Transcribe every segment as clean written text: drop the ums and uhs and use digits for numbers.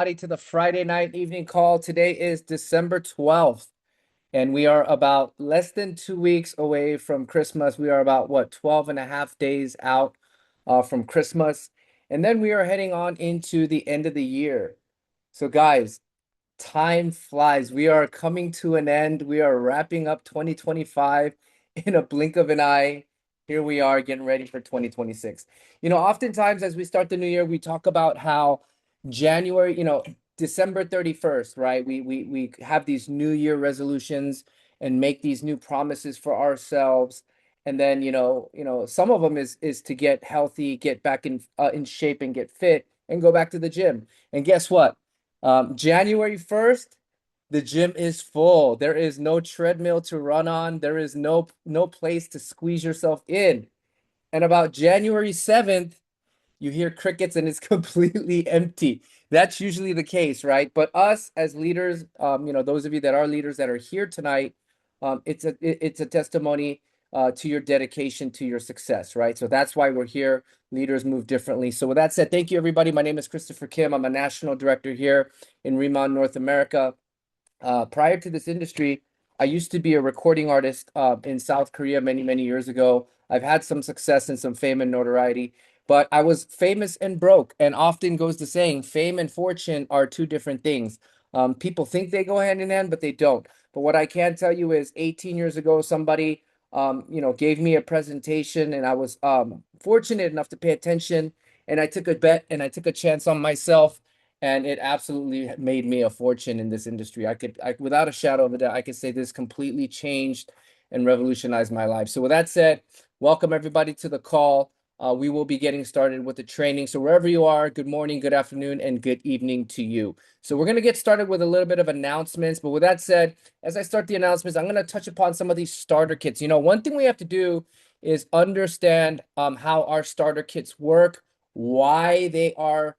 Everybody to the Friday night evening call. Today is December 12th, and we are about less than 2 weeks away from Christmas. We are about, what, 12 and a half days out from Christmas. And then we are heading on into the end of the year. So, guys, time flies. We are coming to an end. We are wrapping up 2025 in a blink of an eye. Here we are getting ready for 2026. Oftentimes as we start the new year, we talk about how January, December 31st, right? We have these new year resolutions and make these new promises for ourselves. And then, some of them is to get healthy, get back in shape and get fit and go back to the gym. And guess what? January 1st, the gym is full. There is no treadmill to run on. There is no place to squeeze yourself in. And about January 7th, you hear crickets and it's completely empty. That's usually the case, right? But us as leaders, those of you that are leaders that are here tonight, it's a testimony to your dedication to your success, right? So that's why we're here. Leaders move differently. So with that said, thank you everybody. My name is Christopher Kim. I'm a national director here in Remon, North America. Prior to this industry, I used to be a recording artist in South Korea many, many years ago. I've had some success and some fame and notoriety, but I was famous and broke. And often goes the saying, fame and fortune are two different things. People think they go hand in hand, but they don't. But what I can tell you is 18 years ago, somebody, gave me a presentation and I was fortunate enough to pay attention and I took a bet and I took a chance on myself and it absolutely made me a fortune in this industry. Without a shadow of a doubt, I could say this completely changed and revolutionized my life. So with that said, welcome everybody to the call. We will be getting started with the training. So wherever you are, good morning, good afternoon, and good evening to you. So we're going to get started with a little bit of announcements. But with that said, as I start the announcements, I'm going to touch upon some of these starter kits. One thing we have to do is understand how our starter kits work, why they are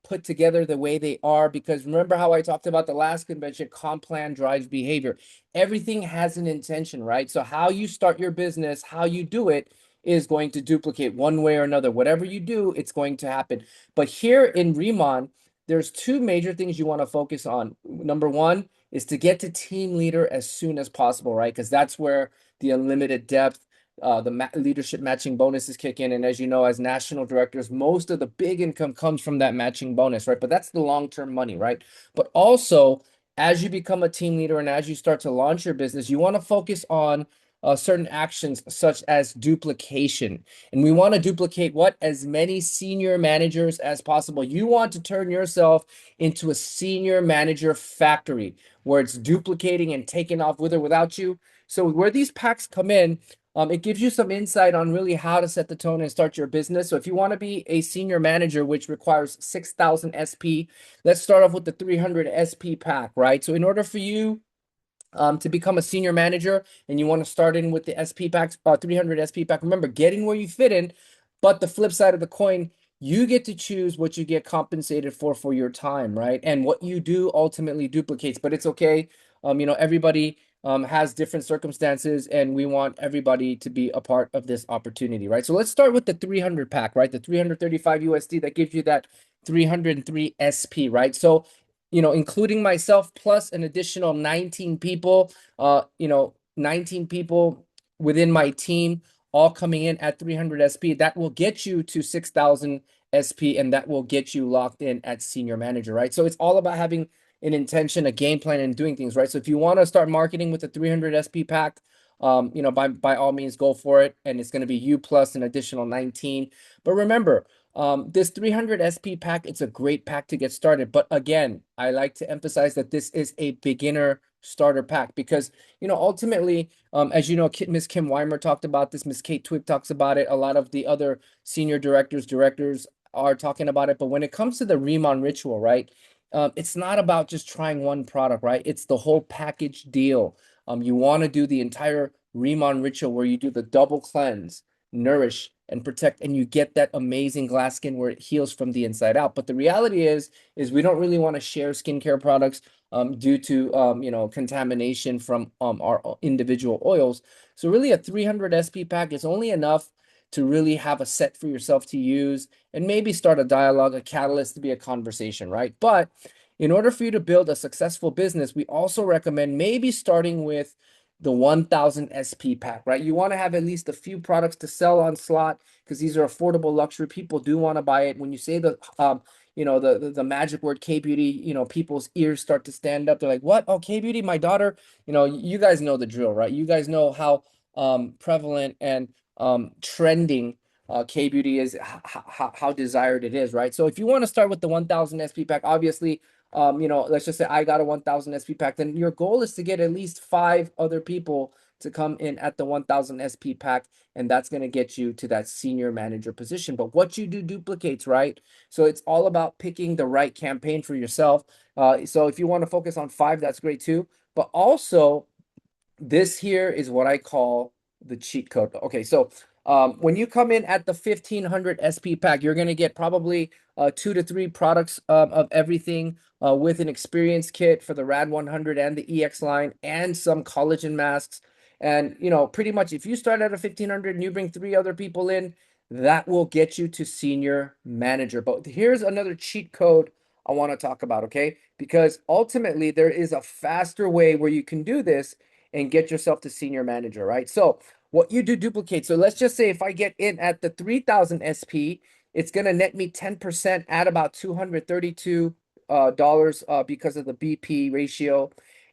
put together the way they are, because remember how I talked about the last convention, comp plan drives behavior. Everything has an intention, right? So how you start your business, how you do it is going to duplicate one way or another. Whatever you do, it's going to happen. But here in Remon, there's two major things you want to focus on. Number one is to get to team leader as soon as possible, right? Because that's where the unlimited depth, the leadership matching bonuses kick in. And as you know, as national directors, most of the big income comes from that matching bonus, right? But that's the long-term money, right? But also, as you become a team leader and as you start to launch your business, you want to focus on certain actions such as duplication. And we want to duplicate what? As many senior managers as possible. You want to turn yourself into a senior manager factory where it's duplicating and taking off with or without you. So where these packs come in, it gives you some insight on really how to set the tone and start your business. So if you want to be a senior manager, which requires 6,000 SP, let's start off with the 300 SP pack, right? So in order for you to become a senior manager and you want to start in with the SP packs, 300 SP pack, remember, get in where you fit in. But the flip side of the coin, you get to choose what you get compensated for your time, right? And what you do ultimately duplicates, but it's okay. Everybody has different circumstances and we want everybody to be a part of this opportunity, right? So let's start with the 300 pack, right? The 335 USD that gives you that 303 SP, right? So, including myself plus an additional 19 people, 19 people within my team, all coming in at 300 SP, that will get you to 6,000 SP and that will get you locked in at senior manager, right? So it's all about having an intention, a game plan, and doing things, right? So if you want to start marketing with the 300 SP pack, by all means, go for it. And it's going to be you plus an additional 19. But remember, this 300 SP pack, it's a great pack to get started. But again, I like to emphasize that this is a beginner starter pack because, ultimately, as you know, Miss Kim Weimer talked about this, Miss Kate Twig talks about it. A lot of the other senior directors are talking about it. But when it comes to the Riemann ritual, right? It's not about just trying one product, right? It's the whole package deal. You want to do the entire Riemann ritual where you do the double cleanse, nourish, and protect, and you get that amazing glass skin where it heals from the inside out. But the reality is we don't really want to share skincare products due to contamination from our individual oils. So really, a 300 SP pack is only enough to really have a set for yourself to use and maybe start a dialogue, a catalyst to be a conversation, right? But in order for you to build a successful business, we also recommend maybe starting with the 1000 SP pack, right? You want to have at least a few products to sell on slot because these are affordable luxury. People do want to buy it. When you say the magic word K beauty, people's ears start to stand up. They're like, what? Oh, K beauty, my daughter. You guys know the drill, right? You guys know how prevalent and trending K beauty is, how desired it is, right? So if you want to start with the 1000 SP pack, obviously, let's just say I got a 1000 SP pack, then your goal is to get at least 5 other people to come in at the 1000 SP pack, and that's going to get you to that senior manager position. But what you do duplicates, right? So it's all about picking the right campaign for yourself. So if you want to focus on 5, that's great too. But also, this here is what I call the cheat code. Okay, so when you come in at the 1500 SP pack, you're going to get probably 2 to 3 products of everything with an experience kit for the RAD 100 and the EX line and some collagen masks. And, pretty much if you start at a 1500 and you bring 3 other people in, that will get you to senior manager. But here's another cheat code I want to talk about, okay? Because ultimately there is a faster way where you can do this and get yourself to senior manager, right? So what you do duplicate. So let's just say if I get in at the 3000 SP, it's going to net me 10% at about $232 because of the BP ratio.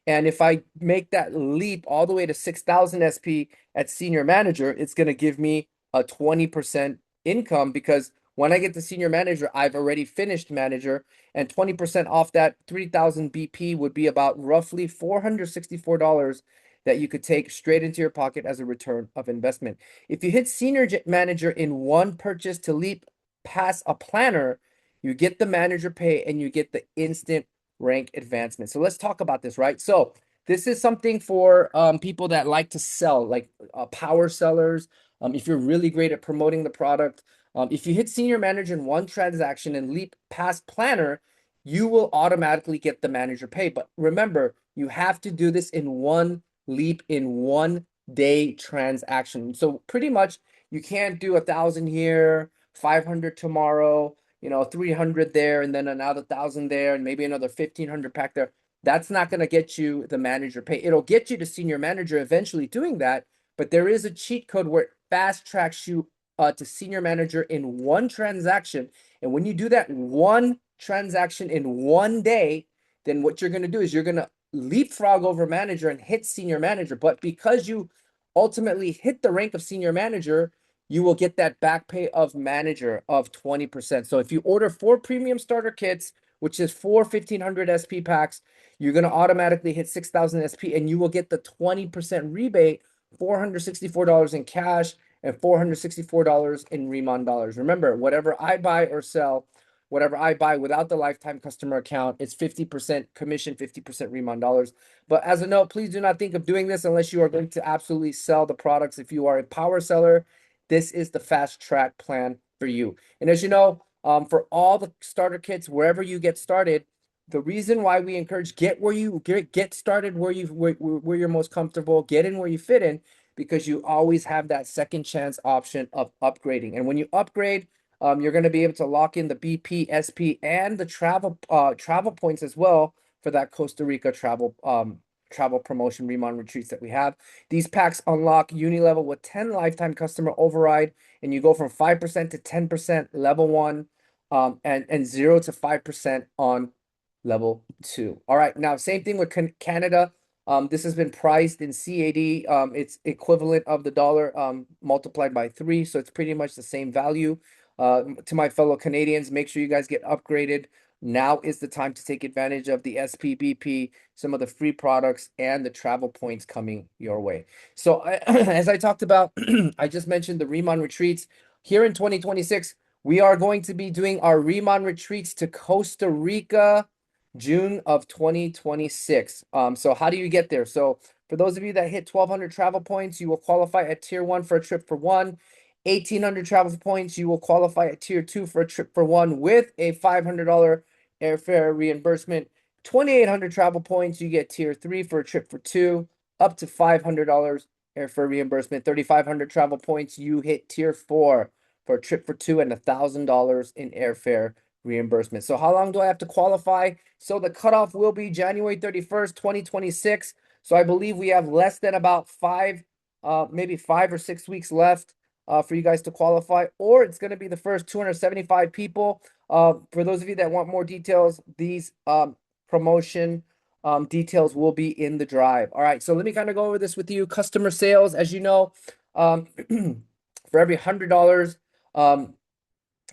And if I make that leap all the way to 6000 SP at senior manager, it's going to give me a 20% income because when I get to senior manager, I've already finished manager, and 20% off that 3000 BP would be about roughly $464 that you could take straight into your pocket as a return of investment. If you hit senior manager in one purchase to leap past a planner, you get the manager pay and you get the instant rank advancement. So let's talk about this, right? So this is something for people that like to sell, like power sellers. If you're really great at promoting the product, if you hit senior manager in one transaction and leap past planner, you will automatically get the manager pay. But remember, you have to do this in one leap, in 1 day transaction. So pretty much you can't do 1,000 here, 500 tomorrow, 300 there, and then another 1,000 there, and maybe another 1,500 pack there. That's not going to get you the manager pay. It'll get you to senior manager eventually doing that, but there is a cheat code where it fast tracks you to senior manager in one transaction. And when you do that one transaction in 1 day, then what you're going to do is you're going to leapfrog over manager and hit senior manager. But because you ultimately hit the rank of senior manager, you will get that back pay of manager of 20%. So if you order 4 premium starter kits, which is 4 1500 SP packs, you're going to automatically hit 6000 SP and you will get the 20% rebate, $464 in cash and $464 in Remon dollars. Remember, whatever I buy or sell, whatever I buy without the lifetime customer account, it's 50% commission, 50% Remon dollars. But as a note, please do not think of doing this unless you are going to absolutely sell the products. If you are a power seller, this is the fast track plan for you. And as you know, for all the starter kits, wherever you get started, the reason why we encourage get started where you're most comfortable, get in where you fit in, because you always have that second chance option of upgrading. And when you upgrade, you're going to be able to lock in the BP, SP, and the travel points as well for that Costa Rica travel promotion Remon retreats that we have. These packs unlock uni level with 10 lifetime customer override, and you go from 5% to 10% level 1, and 0 to 5% on level 2. All right, now same thing with Canada. This has been priced in CAD. It's equivalent of the dollar multiplied by 3, so it's pretty much the same value. To my fellow Canadians, make sure you guys get upgraded. Now is the time to take advantage of the SPBP, some of the free products, and the travel points coming your way. So as I talked about, I just mentioned the Remon retreats. Here in 2026, we are going to be doing our Remon retreats to Costa Rica, June of 2026. So how do you get there? So for those of you that hit 1,200 travel points, you will qualify at tier 1 for a trip for 1. 1,800 travel points, you will qualify at tier 2 for a trip for 1 with a $500 airfare reimbursement. 2,800 travel points, you get tier 3 for a trip for 2, up to $500 airfare reimbursement. 3,500 travel points, you hit tier 4 for a trip for two and $1,000 in airfare reimbursement. So how long do I have to qualify? So the cutoff will be January 31st, 2026. So I believe we have less than about maybe 5 or 6 weeks left for you guys to qualify, or it's going to be the first 275 people. For those of you that want more details, these promotion details will be in the drive. All right, so let me kind of go over this with you. Customer sales, as you know, for every $100,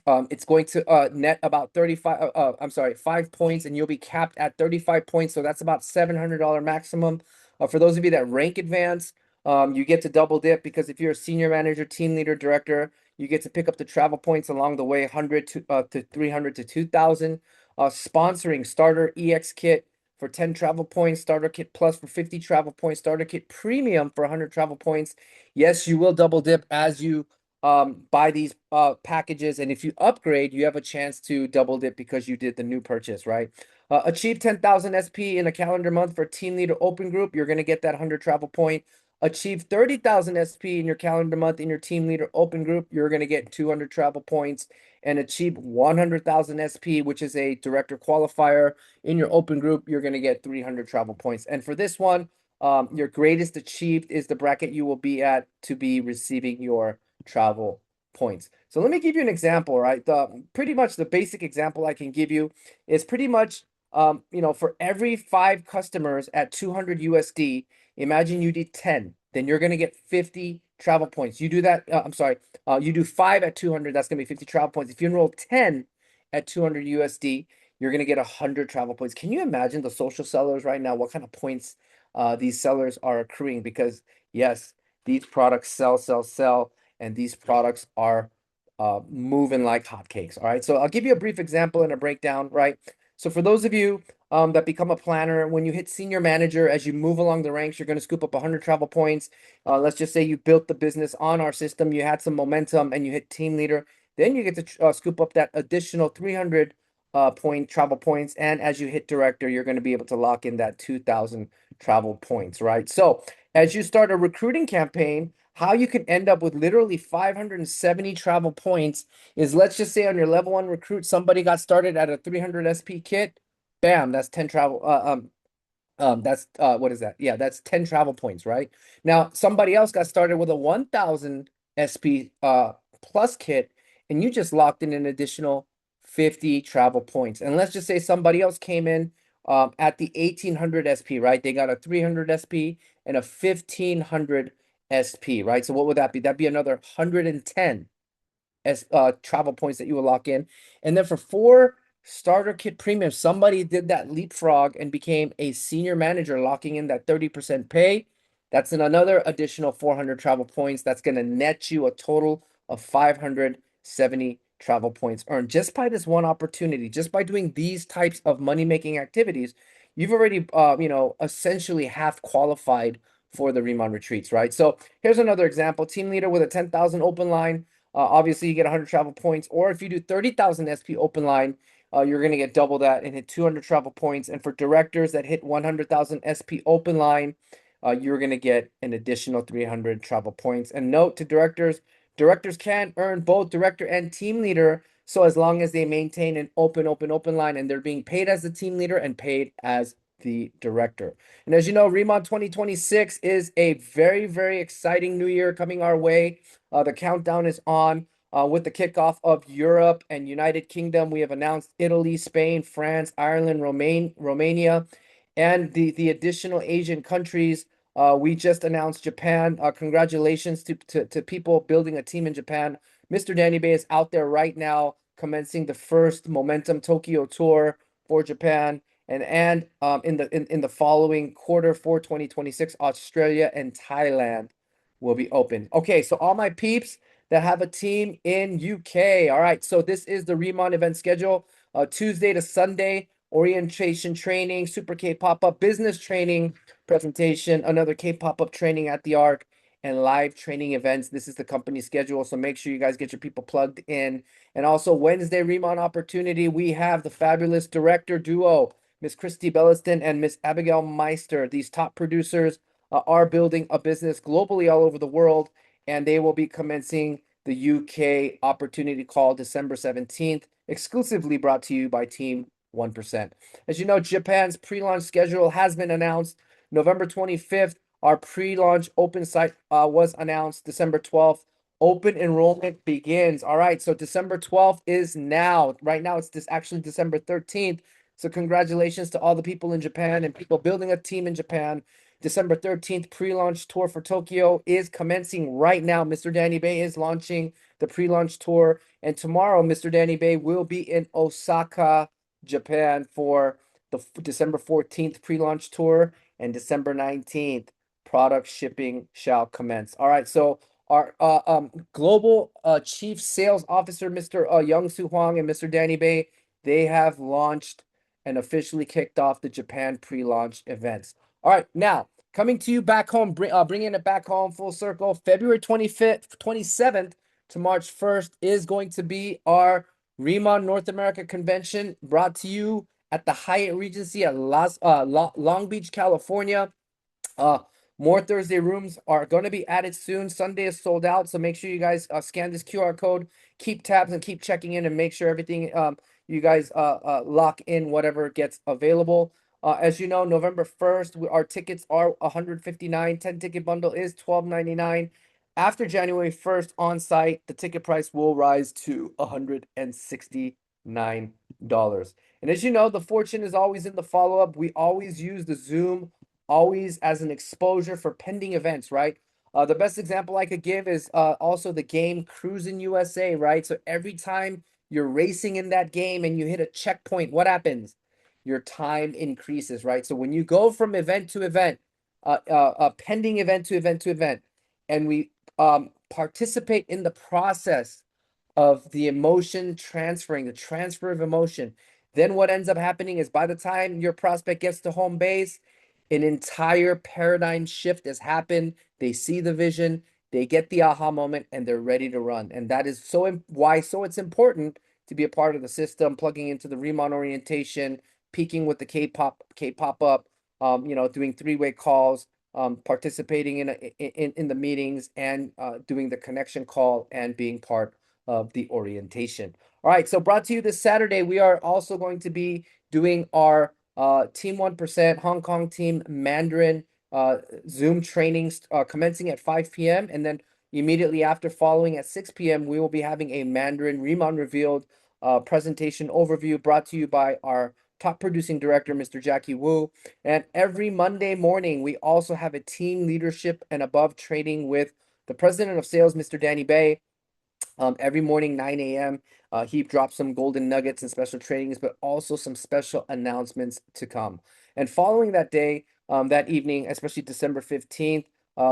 it's going to net about 5 points, and you'll be capped at 35 points. So that's about $700 maximum. For those of you that rank advance, you get to double dip, because if you're a senior manager, team leader, director, you get to pick up the travel points along the way, 100 to 300 to 2,000. Sponsoring starter EX kit for 10 travel points, starter kit plus for 50 travel points, starter kit premium for 100 travel points. Yes, you will double dip as you buy these packages, and if you upgrade, you have a chance to double dip because you did the new purchase, right? Achieve 10,000 SP in a calendar month for team leader open group, you're going to get that 100 travel point. Achieve 30,000 SP in your calendar month in your team leader open group, you're going to get 200 travel points. And achieve 100,000 SP, which is a director qualifier, in your open group, you're going to get 300 travel points. And for this one, your greatest achieved is the bracket you will be at to be receiving your travel points. So let me give you an example, right? Pretty much the basic example I can give you is pretty much, for every 5 customers at 200 USD, imagine you did 10, then you're going to get 50 travel points. You do that, you do 5 at 200, that's going to be 50 travel points. If you enroll 10 at 200 USD, you're going to get 100 travel points. Can you imagine the social sellers right now, what kind of points these sellers are accruing? Because yes, these products sell, and these products are moving like hotcakes. All right, so I'll give you a brief example and a breakdown, right? So for those of you that become a planner, when you hit senior manager, as you move along the ranks, you're going to scoop up 100 travel points. Let's just say you built the business on our system, you had some momentum, and you hit team leader. Then you get to scoop up that additional 300 point travel points. And as you hit director, you're going to be able to lock in that 2,000 travel points, right? So as you start a recruiting campaign, how you can end up with literally 570 travel points is, let's just say on your level 1 recruit, somebody got started at a 300 SP kit. Bam, that's 10 travel. That's what is that? Yeah, that's 10 travel points, right? Now, somebody else got started with a 1,000 SP plus kit, and you just locked in an additional 50 travel points. And let's just say somebody else came in at the 1,800 SP, right? They got a 300 SP and a 1,500 SP, right? So what would that be? That'd be another 110 as travel points that you will lock in. And then for 4 starter kit premium, somebody did that leapfrog and became a senior manager, locking in that 30% pay. That's another additional 400 travel points. That's going to net you a total of 570 travel points earned just by this one opportunity. Just by doing these types of money-making activities, you've already, essentially half qualified for the Remon retreats, right? So here's another example. Team leader with a 10,000 open line. Obviously, you get 100 travel points. Or if you do 30,000 SP open line, you're going to get double that and hit 200 travel points. And for directors that hit 100,000 SP open line, you're going to get an additional 300 travel points. And note to directors, directors can earn both director and team leader. So as long as they maintain an open line, and they're being paid as the team leader and paid as the director. And as you know, Remont 2026 is a very, very exciting new year coming our way. The countdown is on with the kickoff of Europe and United Kingdom. We have announced Italy, Spain, France, Ireland, Romania, and the additional Asian countries. We just announced Japan. Congratulations to people building a team in Japan. Mr. Danny Bay is out there right now, commencing the first Momentum Tokyo tour for Japan. And in the following quarter for 2026, Australia and Thailand will be open. Okay, so all my peeps that have a team in UK. All right, so this is the Remon event schedule. Tuesday to Sunday, orientation training, Super K pop-up business training presentation, another K pop-up training at the Arc, and live training events. This is the company schedule, so make sure you guys get your people plugged in. And also Wednesday Remon opportunity, we have the fabulous director duo, Miss Christy Belliston and Miss Abigail Meister, these top producers are building a business globally all over the world, and they will be commencing the UK opportunity call December 17th, exclusively brought to you by Team 1%. As you know, Japan's pre-launch schedule has been announced. November 25th, our pre-launch open site was announced. December 12th, open enrollment begins. All right, so December 12th is now. Right now, it's actually December 13th. So congratulations to all the people in Japan and people building a team in Japan. December 13th, pre-launch tour for Tokyo is commencing right now. Mr. Danny Bay is launching the pre-launch tour. And tomorrow, Mr. Danny Bay will be in Osaka, Japan for the December 14th pre-launch tour. And December 19th, product shipping shall commence. All right, so our global chief sales officer, Mr. Young Soo Hwang, and Mr. Danny Bay, they have launched and officially kicked off the Japan pre-launch events. All right, now coming to you back home, bringing it back home full circle. February 25th, 27th to March 1st is going to be our Remon North America convention, brought to you at the Hyatt Regency at Long Beach, California. Uh, more Thursday rooms are going to be added soon. Sunday is sold out, so make sure you guys scan this QR code, keep tabs, and keep checking in, and make sure everything you guys lock in whatever gets available. As you know, November 1st, our tickets are $159. 10-ticket bundle is $12.99. After January 1st on site, the ticket price will rise to $169. And as you know, the fortune is always in the follow-up. We always use the Zoom always as an exposure for pending events, right? The best example I could give is also the game Cruising USA, right? So every time you're racing in that game and you hit a checkpoint, what happens? Your time increases, right? So when you go from event to event, pending event to event to event, and we participate in the process of the emotion transferring, the transfer of emotion, then what ends up happening is by the time your prospect gets to home base, an entire paradigm shift has happened. They see the vision, they get the aha moment, and they're ready to run. And that is why it's important to be a part of the system, plugging into the Remon orientation, peaking with the K-pop up, doing three-way calls, participating in the meetings, and doing the connection call and being part of the orientation. All right, so brought to you this Saturday, we are also going to be doing our Team 1% Hong Kong team Mandarin Zoom trainings commencing at 5 p.m. And then immediately after, following at 6 p.m., we will be having a Mandarin Remon Revealed presentation overview brought to you by our top producing director, Mr. Jackie Wu. And every Monday morning, we also have a team leadership and above training with the president of sales, Mr. Danny Bay. Every morning, 9 a.m., he drops some golden nuggets and special trainings, but also some special announcements to come. And following that day, that evening, especially December 15th,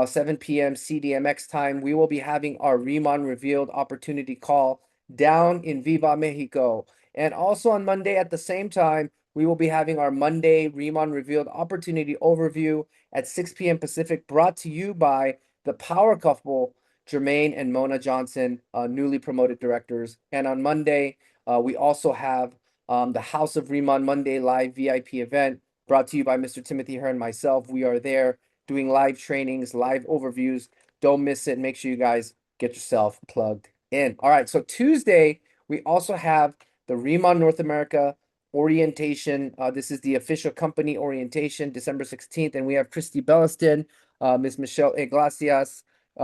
7 p.m. CDMX time, we will be having our Remon Revealed opportunity call down in Viva Mexico. And also on Monday at the same time, we will be having our Monday Remon Revealed opportunity overview at 6 p.m. Pacific, brought to you by the power couple, Jermaine and Mona Johnson, newly promoted directors. And on Monday, we also have the House of Remon Monday Live VIP event brought to you by Mr. Timothy Hearn and myself. We are there doing live trainings, live overviews. Don't miss it. Make sure you guys get yourself plugged in. All right, so Tuesday, we also have the Remon North America orientation. This is the official company orientation, December 16th, and we have Christy Belliston, Ms. Michelle Iglesias,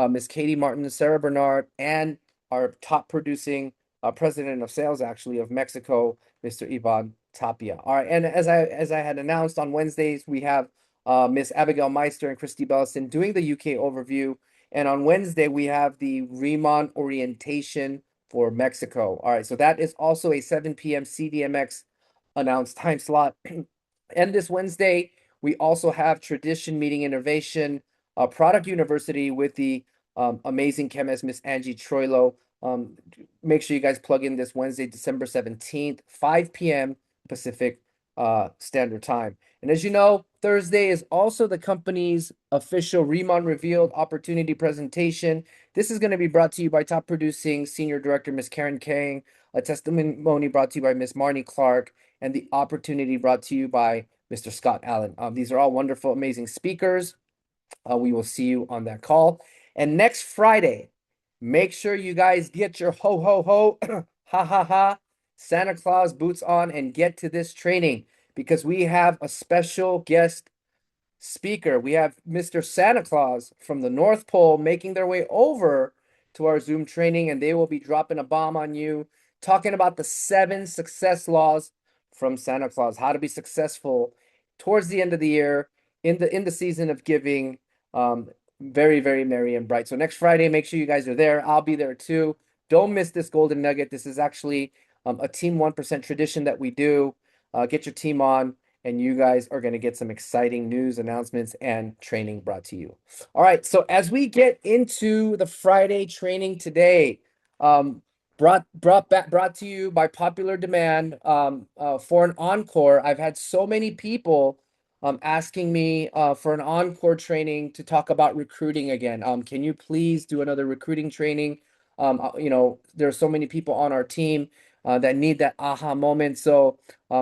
Miss Katie Martin, Sarah Bernard, and our top producing president of sales, actually, of Mexico, Mr. Ivan Tapia. All right, and as I had announced on Wednesdays, we have Miss Abigail Meister and Christy Bellison doing the UK overview. And on Wednesday, we have the Remon orientation for Mexico. All right, so that is also a 7 p.m. CDMX announced time slot. And this Wednesday, we also have Tradition Meeting Innovation Product University with the amazing chemist, Miss Angie Troilo. Make sure you guys plug in this Wednesday, December 17th, 5 p.m. Pacific Standard Time. And as you know, Thursday is also the company's official Remon Revealed opportunity presentation. This is going to be brought to you by top producing senior director, Miss Karen Kang, a testimony brought to you by Miss Marnie Clark, and the opportunity brought to you by Mr. Scott Allen. These are all wonderful, amazing speakers. We will see you on that call. And next Friday, make sure you guys get your ho ho ho ha ha ha Santa Claus boots on and get to this training because we have a special guest speaker. We have Mr. Santa Claus from the North Pole making their way over to our Zoom training, and they will be dropping a bomb on you, talking about the 7 success laws from Santa Claus, how to be successful towards the end of the year in the season of giving. Um, Very, very merry and bright. So next Friday, make sure you guys are there. I'll be there too. Don't miss this golden nugget. This is actually a Team 1% tradition that we do. Get your team on and you guys are going to get some exciting news announcements and training brought to you. All right, so as we get into the Friday training today, brought to you by popular demand for an encore. I've had so many people asking me for an encore training to talk about recruiting again. Can you please do another recruiting training? There are so many people on our team that need that aha moment. So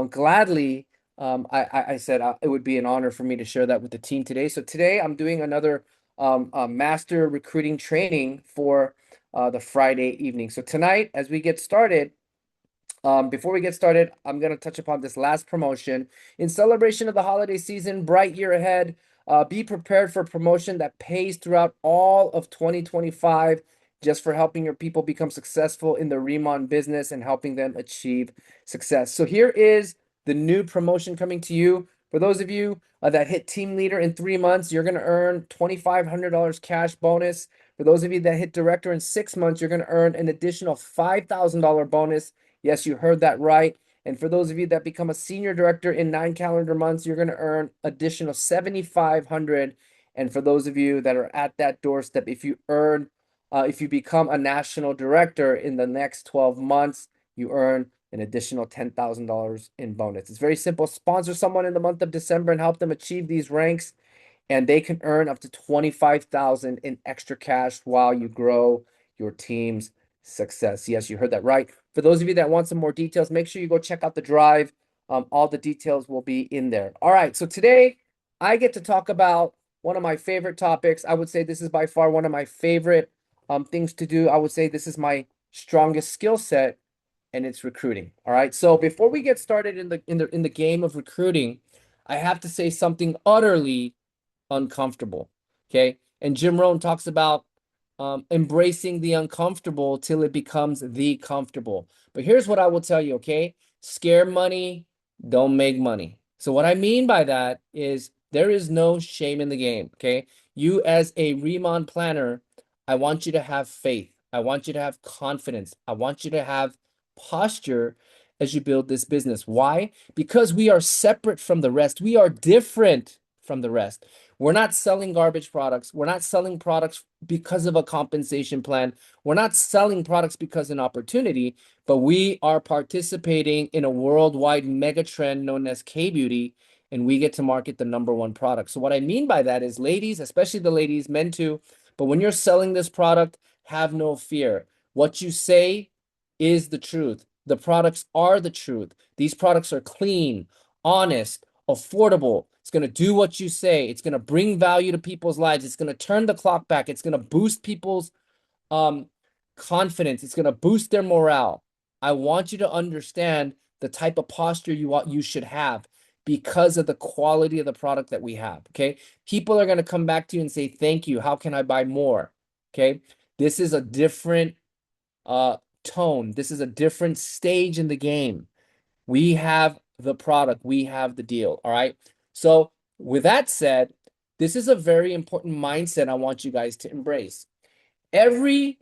gladly, I said it would be an honor for me to share that with the team today. So today I'm doing another master recruiting training for the Friday evening. So tonight, as we get started, before we get started, I'm going to touch upon this last promotion. In celebration of the holiday season, bright year ahead, be prepared for promotion that pays throughout all of 2025 just for helping your people become successful in the Remon business and helping them achieve success. So here is the new promotion coming to you. For those of you that hit team leader in 3 months, you're going to earn $2,500 cash bonus. For those of you that hit director in 6 months, you're going to earn an additional $5,000 bonus. Yes, you heard that right. And for those of you that become a senior director in 9 calendar months, you're going to earn additional 7,500. And for those of you that are at that doorstep, if you become a national director in the next 12 months, you earn an additional $10,000 in bonus. It's very simple. Sponsor someone in the month of December and help them achieve these ranks, and they can earn up to 25,000 in extra cash while you grow your team's success. Yes, you heard that right. For those of you that want some more details, make sure you go check out the drive. All the details will be in there. All right, so today I get to talk about one of my favorite topics. I would say this is by far one of my favorite things to do. I would say this is my strongest skill set, and it's recruiting. All right. So before we get started in the game of recruiting, I have to say something utterly uncomfortable. Okay. And Jim Rohn talks about embracing the uncomfortable till it becomes the comfortable. But here's what I will tell you. Okay. Scare money, don't make money. So what I mean by that is there is no shame in the game. Okay. You as a Remon planner, I want you to have faith. I want you to have confidence. I want you to have posture as you build this business. Why? Because we are separate from the rest. We are different from the rest. We're not selling garbage products. We're not selling products because of a compensation plan. We're not selling products because of an opportunity, but we are participating in a worldwide mega trend known as K-beauty, and we get to market the number one product. So what I mean by that is ladies, especially the ladies, men too, but when you're selling this product, have no fear. What you say is the truth. The products are the truth. These products are clean, honest, affordable. It's going to do what you say. It's going to bring value to people's lives. It's going to turn the clock back. It's going to boost people's um, confidence. It's going to boost their morale. I want you to understand the type of posture you should have because of the quality of the product that we have. Okay. People are going to come back to you and say, thank you. How can I buy more? Okay. This is a different tone. This is a different stage in the game. We have the product, we have the deal. All right. So, with that said, this is a very important mindset I want you guys to embrace. Every,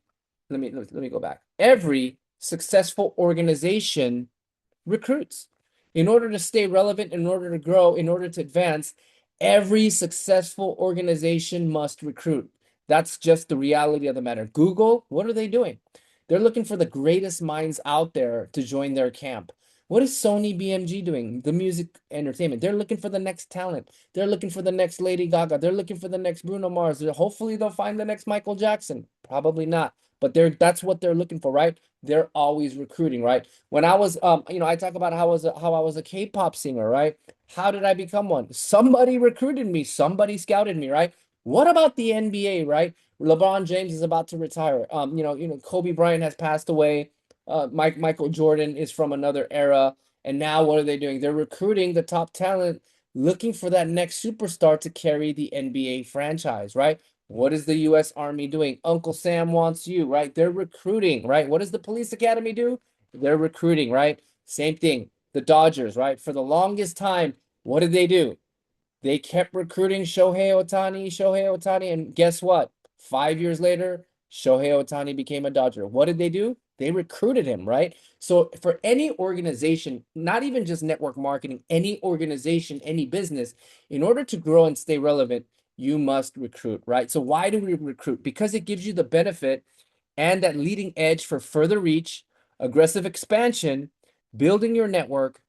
let me go back. Every successful organization recruits. In order to stay relevant, in order to grow, in order to advance, every successful organization must recruit. That's just the reality of the matter. Google, what are they doing? They're looking for the greatest minds out there to join their camp. What is Sony BMG doing? The music entertainment. They're looking for the next talent. They're looking for the next Lady Gaga. They're looking for the next Bruno Mars. Hopefully they'll find the next Michael Jackson. Probably not. But that's what they're looking for, right? They're always recruiting, right? When I was I talk about how I was a K-pop singer, right? How did I become one? Somebody recruited me, somebody scouted me, right? What about the NBA, right? LeBron James is about to retire. Kobe Bryant has passed away. Michael Jordan is from another era. And now what are they doing? They're recruiting the top talent, looking for that next superstar to carry the NBA franchise, right? What is the US Army doing? Uncle Sam wants you, right? They're recruiting, right? What does the police academy do? They're recruiting, right? Same thing. The Dodgers, right? For the longest time, what did they do? They kept recruiting Shohei Ohtani, and guess what? 5 years later, Shohei Ohtani became a Dodger. What did they do? They recruited him, right? So for any organization, not even just network marketing, any organization, any business, in order to grow and stay relevant, you must recruit, right? So why do we recruit? Because it gives you the benefit and that leading edge for further reach, aggressive expansion, building your network,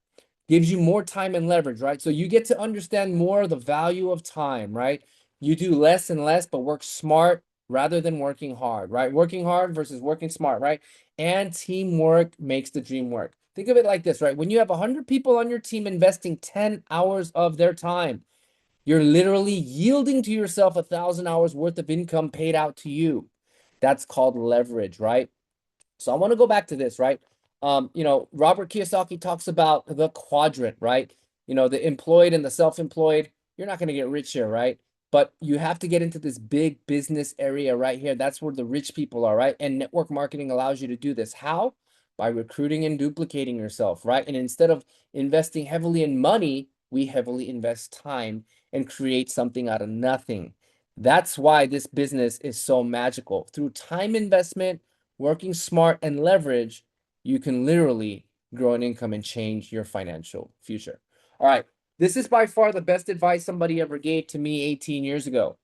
gives you more time and leverage, right? So you get to understand more of the value of time, right? You do less and less, but work smart rather than working hard, right? Working hard versus working smart, right? And teamwork makes the dream work. Think of it like this, right? When you have 100 people on your team investing 10 hours of their time, you're literally yielding to yourself 1,000 hours worth of income paid out to you. That's called leverage, right? So I want to go back to this, right? Robert Kiyosaki talks about the quadrant, right? The employed and the self-employed. You're not going to get rich here, right? But you have to get into this big business area right here. That's where the rich people are, right? And network marketing allows you to do this. How? By recruiting and duplicating yourself, right? And instead of investing heavily in money, we heavily invest time and create something out of nothing. That's why this business is so magical. Through time investment, working smart and leverage, you can literally grow an income and change your financial future. All right. This is by far the best advice somebody ever gave to me 18 years ago.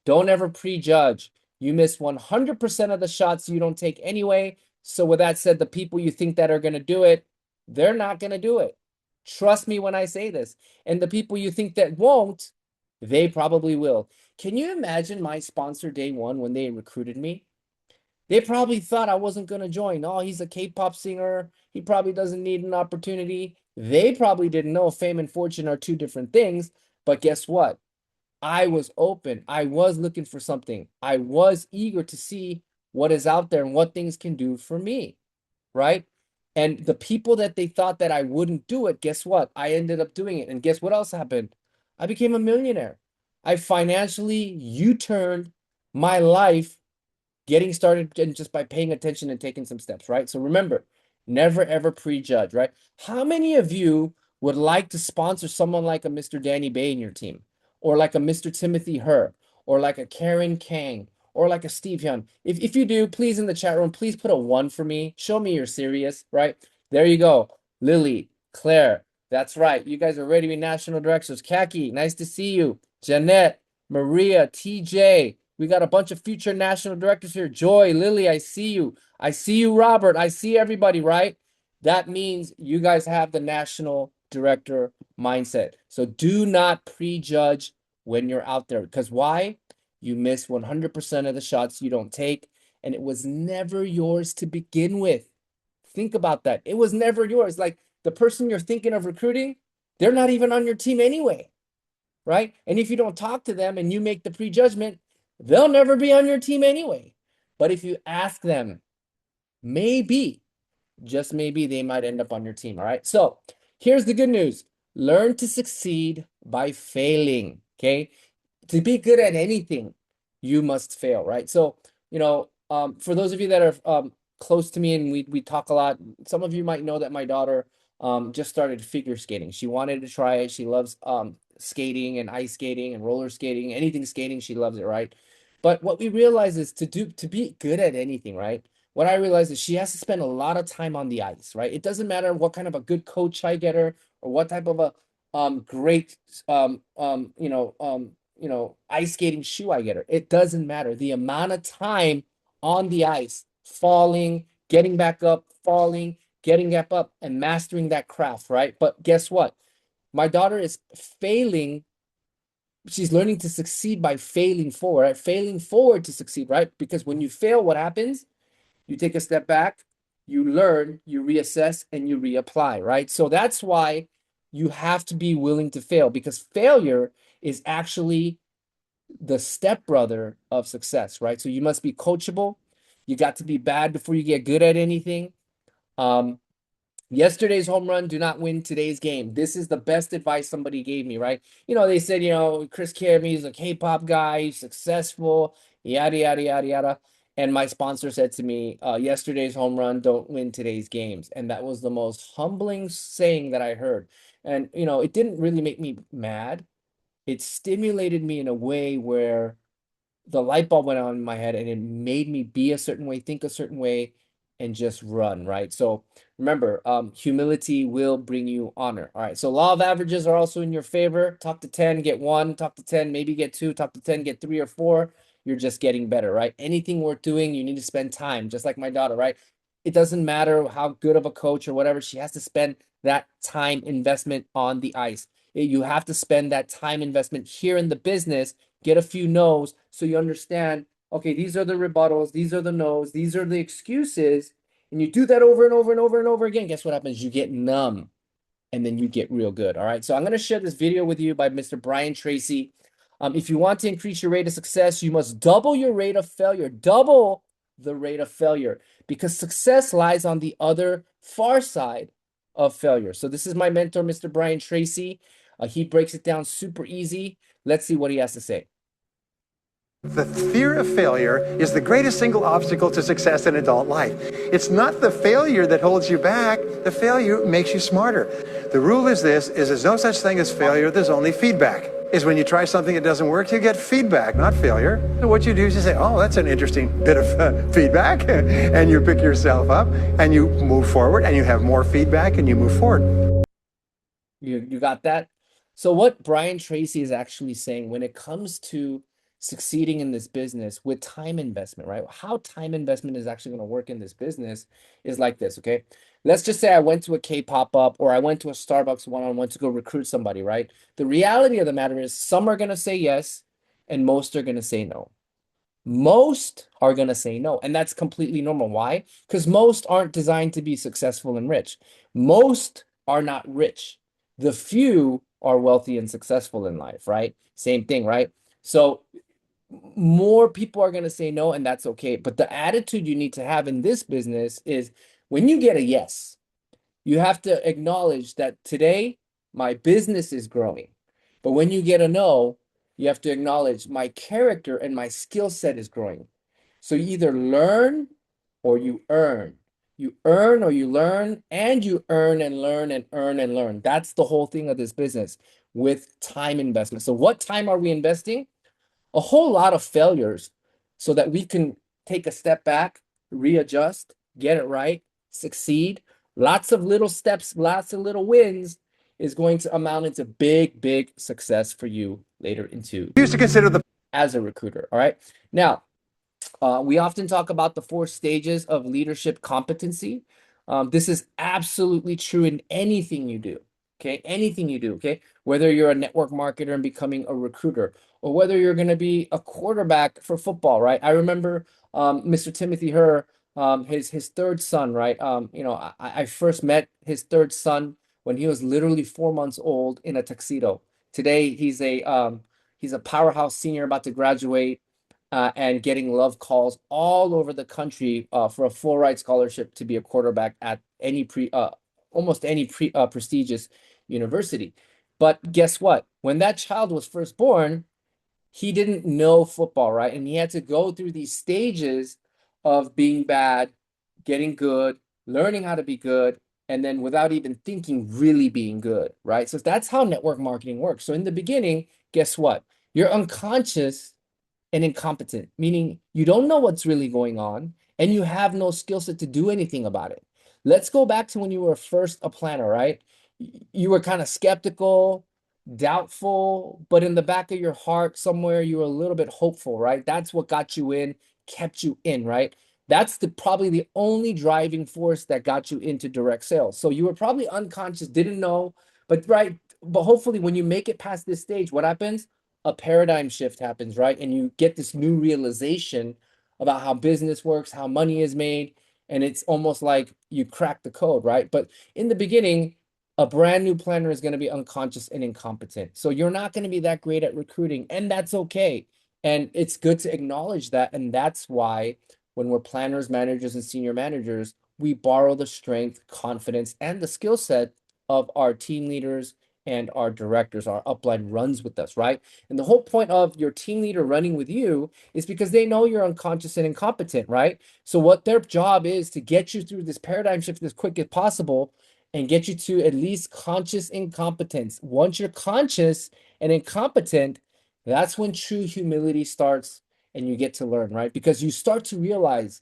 Don't ever prejudge. You miss 100% of the shots you don't take anyway. So with that said, the people you think that are going to do it, they're not going to do it. Trust me when I say this. And the people you think that won't, they probably will. Can you imagine my sponsor day one when they recruited me? They probably thought I wasn't going to join. Oh, he's a K-pop singer. He probably doesn't need an opportunity. They probably didn't know fame and fortune are two different things. But guess what? I was open. I was looking for something. I was eager to see what is out there and what things can do for me, right? And the people that they thought that I wouldn't do it, guess what? I ended up doing it. And guess what else happened? I became a millionaire. I financially U-turned my life getting started and just by paying attention and taking some steps, right? So remember, never ever prejudge, right? How many of you would like to sponsor someone like a Mr. Danny Bay in your team, or like a Mr. Timothy Herr, or like a Karen Kang, or like a Steve Young? If you do, please in the chat room, please put a one for me. Show me you're serious, right? There you go. Lily, Claire, that's right. You guys are ready to be national directors. Kaki, nice to see you. Jeanette, Maria, TJ, we got a bunch of future national directors here. Joy, Lily, I see you. I see you, Robert. I see everybody, right? That means you guys have the national director mindset. So do not prejudge when you're out there. Because why? You miss 100% of the shots you don't take, and it was never yours to begin with. Think about that. It was never yours. Like the person you're thinking of recruiting, they're not even on your team anyway, right? And if you don't talk to them and you make the prejudgment, they'll never be on your team anyway. But if you ask them, maybe, just maybe, they might end up on your team. All right. So here's the good news: learn to succeed by failing. Okay. To be good at anything, you must fail, right? So, for those of you that are close to me and we talk a lot, some of you might know that my daughter just started figure skating. She wanted to try it. She loves skating and ice skating and roller skating, anything skating, she loves it, right? But what we realize is to be good at anything, right? What I realized is she has to spend a lot of time on the ice, right? It doesn't matter what kind of a good coach I get her or what type of a great ice skating shoe I get her. It doesn't matter. The amount of time on the ice, falling, getting back up, falling, getting up, and mastering that craft, right? But guess what? My daughter is failing. She's learning to succeed by failing forward, right? Failing forward to succeed, right? Because when you fail, what happens? You take a step back, you learn, you reassess, and you reapply, right? So that's why you have to be willing to fail, because failure is actually the stepbrother of success, right? So you must be coachable. You got to be bad before you get good at anything. Um, Yesterday's home run do not win today's game. This is the best advice somebody gave me, right? They said, Chris Carey is a K-pop guy, he's successful, yada, yada, yada, yada. And my sponsor said to me, yesterday's home run don't win today's games. And that was the most humbling saying that I heard. And, it didn't really make me mad. It stimulated me in a way where the light bulb went on in my head and it made me be a certain way, think a certain way, and just run, right? So remember, humility will bring you honor. All right. So law of averages are also in your favor. Talk to 10, get one, talk to 10, maybe get two, talk to 10, get three or four. You're just getting better, right? Anything worth doing, you need to spend time, just like my daughter, right? It doesn't matter how good of a coach or whatever, she has to spend that time investment on the ice. You have to spend that time investment here in the business, get a few no's so you understand, okay, these are the rebuttals, these are the no's, these are the excuses. And you do that over and over and over and over again. Guess what happens? You get numb and then you get real good. All right. So I'm going to share this video with you by Mr. Brian Tracy. If you want to increase your rate of success, you must double your rate of failure, double the rate of failure, because success lies on the other far side of failure. So this is my mentor, Mr. Brian Tracy. He breaks it down super easy. Let's see what he has to say. The fear of failure is the greatest single obstacle to success in adult life. It's not the failure that holds you back. The failure makes you smarter. The rule is this, is there's no such thing as failure, there's only feedback. Is when you try something that doesn't work, you get feedback, not failure. So what you do is you say, oh, that's an interesting bit of feedback, and you pick yourself up, and you move forward, and you have more feedback, and you move forward. You got that? So what Brian Tracy is actually saying when it comes to succeeding in this business with time investment, right? How time investment is actually going to work in this business is like this, okay? Let's just say I went to a K-pop up or I went to a Starbucks one-on-one to go recruit somebody, right? The reality of the matter is some are going to say yes and most are going to say no. Most are going to say no, and that's completely normal. Why? Because most aren't designed to be successful and rich. Most are not rich. The few are wealthy and successful in life, right? Same thing, right? So more people are going to say no, and that's okay. But the attitude you need to have in this business is when you get a yes, you have to acknowledge that today my business is growing. But when you get a no, you have to acknowledge my character and my skill set is growing. So you either learn or you earn. You earn or you learn, and you earn and learn and earn and learn. That's the whole thing of this business with time investment. So what time are we investing? A whole lot of failures so that we can take a step back, readjust, get it right, succeed. Lots of little steps, lots of little wins is going to amount into big, big success for you later into Used to consider the as a recruiter. All right. Now, we often talk about the 4 stages of leadership competency. This is absolutely true in anything you do. Okay, anything you do. Okay, whether you're a network marketer and becoming a recruiter, or whether you're going to be a quarterback for football, right? I remember Mr. Timothy Herr, his third son, right? I first met his third son when he was literally 4 months old in a tuxedo. Today he's a powerhouse senior about to graduate and getting love calls all over the country for a full ride scholarship to be a quarterback at almost any prestigious university. But guess what? When that child was first born, he didn't know football, right? And he had to go through these stages of being bad, getting good, learning how to be good, and then without even thinking, really being good, right? So that's how network marketing works. So in the beginning, guess what? You're unconscious and incompetent, meaning you don't know what's really going on and you have no skill set to do anything about it. Let's go back to when you were first a planner, right? You were kind of skeptical, doubtful, but in the back of your heart, somewhere you were a little bit hopeful, right? That's what got you in, kept you in, right? That's probably the only driving force that got you into direct sales. So you were probably unconscious, didn't know, but right, but hopefully when you make it past this stage, what happens? A paradigm shift happens, right? And you get this new realization about how business works, how money is made, and it's almost like you crack the code, right? But in the beginning, a brand new planner is going to be unconscious and incompetent. So you're not going to be that great at recruiting, and that's okay. And it's good to acknowledge that. And that's why when we're planners, managers, and senior managers, we borrow the strength, confidence, and the skill set of our team leaders and our directors. Our upline runs with us, right? And the whole point of your team leader running with you is because they know you're unconscious and incompetent, right? So what their job is to get you through this paradigm shift as quick as possible and get you to at least conscious incompetence. Once you're conscious and incompetent, that's when true humility starts and you get to learn, right? Because you start to realize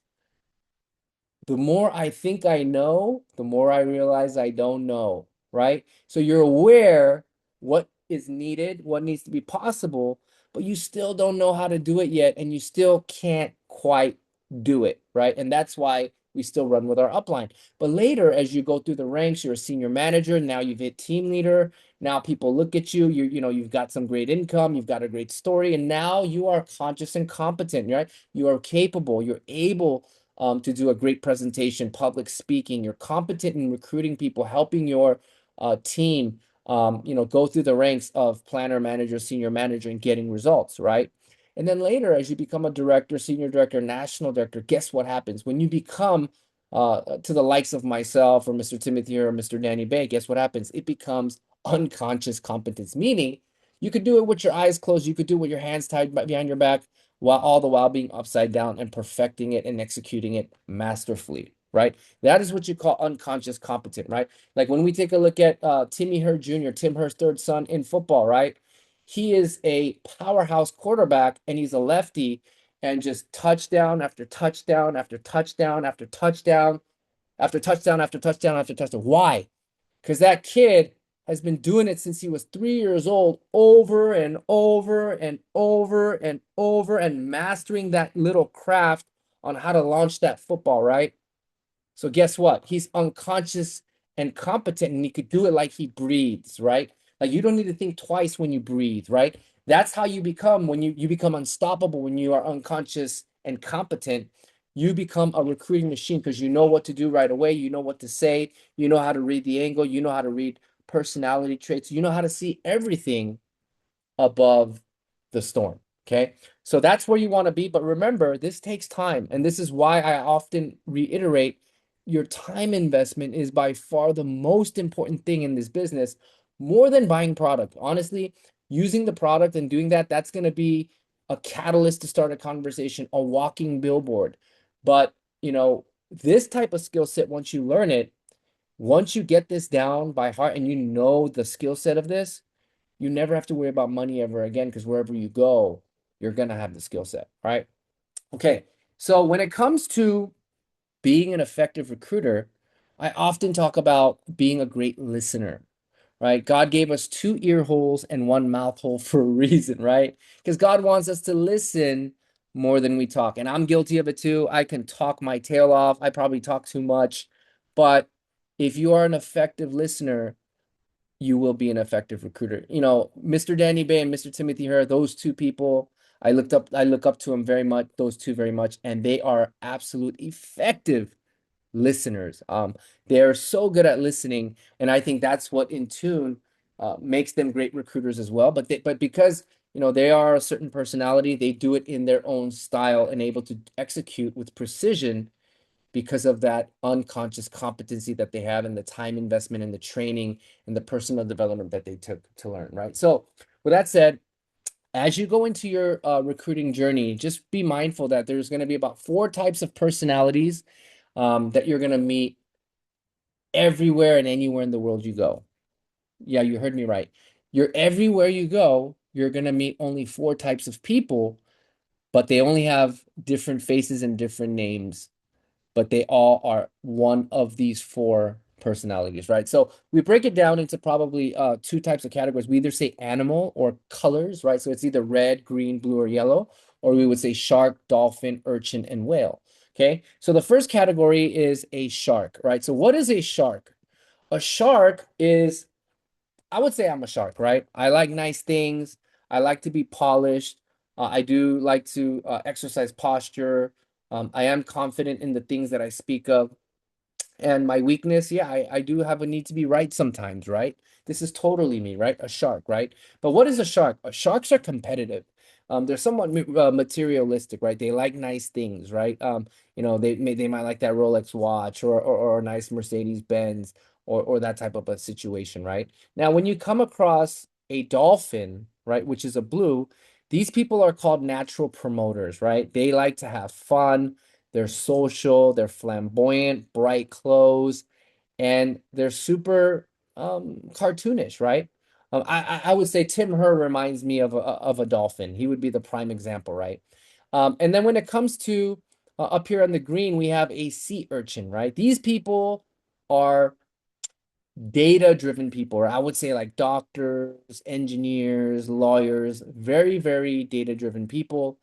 the more I think I know, the more I realize I don't know, right? So you're aware what is needed, what needs to be possible, but you still don't know how to do it yet, and you still can't quite do it, right? And that's why we still run with our upline. But later, as you go through the ranks, you're a senior manager, now you've hit team leader, now people look at you, you've got some great income, you've got a great story, and now you are conscious and competent, right? You are capable, you're able to do a great presentation, public speaking. You're competent in recruiting people, helping your team, go through the ranks of planner, manager, senior manager, and getting results, right? And then later, as you become a director, senior director, national director, guess what happens? When you become to the likes of myself or Mr. Timothy or Mr. Danny Bay, guess what happens? It becomes unconscious competence, meaning you could do it with your eyes closed. You could do it with your hands tied behind your back, while all the while being upside down and perfecting it and executing it masterfully, right? That is what you call unconscious competent, right? Like when we take a look at Timmy Hurd Jr., Tim Hurd's third son in football, right? He is a powerhouse quarterback and he's a lefty, and just touchdown after touchdown after touchdown after touchdown after touchdown after touchdown after touchdown. Why? Because that kid has been doing it since he was 3 years old, over and over and over and over, and mastering that little craft on how to launch that football, right? So guess what? He's unconscious and competent, and he could do it like he breathes, right? Like you don't need to think twice when you breathe, right? That's how you become when you become unstoppable when you are unconscious and competent. You become a recruiting machine because you know what to do right away. You know what to say. You know how to read the angle. You know how to read personality traits. You know how to see everything above the storm. Okay. So that's where you want to be. But remember, this takes time. And this is why I often reiterate your time investment is by far the most important thing in this business, more than buying product. Honestly, using the product and doing that, that's going to be a catalyst to start a conversation, a walking billboard. But, this type of skill set, once you learn it, once you get this down by heart and you know the skill set of this, you never have to worry about money ever again, because wherever you go, you're going to have the skill set, right? Okay. So when it comes to being an effective recruiter, I often talk about being a great listener, right? God gave us two ear holes and one mouth hole for a reason, right? Because God wants us to listen more than we talk. And I'm guilty of it too. I can talk my tail off. I probably talk too much. But if you are an effective listener, you will be an effective recruiter. Mr. Danny Bay and Mr. Timothy Hare, those two people, I look up to them very much, those two very much, and they are absolute effective listeners. They are so good at listening, and I think that's what in tune makes them great recruiters as well. But because they are a certain personality, they do it in their own style and able to execute with precision because of that unconscious competency that they have and the time investment and the training and the personal development that they took to learn, right? So with that said, as you go into your recruiting journey, just be mindful that there's going to be about 4 types of personalities that you're going to meet everywhere and anywhere in the world you go. Yeah, you heard me right. You're everywhere you go, you're going to meet only 4 types of people, but they only have different faces and different names, but they all are one of these 4 personalities, right? So we break it down into probably 2 types of categories. We either say animal or colors, right? So it's either red, green, blue, or yellow, or we would say shark, dolphin, urchin, and whale. Okay. So the first category is a shark, right? So what is a shark? A shark is, I would say I'm a shark, right? I like nice things. I like to be polished. I do like to exercise posture. I am confident in the things that I speak of. And my weakness, yeah, I do have a need to be right sometimes, right? This is totally me, right? A shark, right? But what is a shark? Sharks are competitive. They're somewhat materialistic, right? They like nice things, right? They might like that Rolex watch or a nice Mercedes Benz or that type of a situation, right? Now, when you come across a dolphin, right, which is a blue, these people are called natural promoters, right? They like to have fun, they're social, they're flamboyant, bright clothes, and they're super cartoonish, right? I would say Tim Herr reminds me of a dolphin. He would be the prime example, right? And then when it comes to up here on the green, we have a sea urchin, right? These people are data-driven people, or I would say like doctors, engineers, lawyers, very, very data-driven people.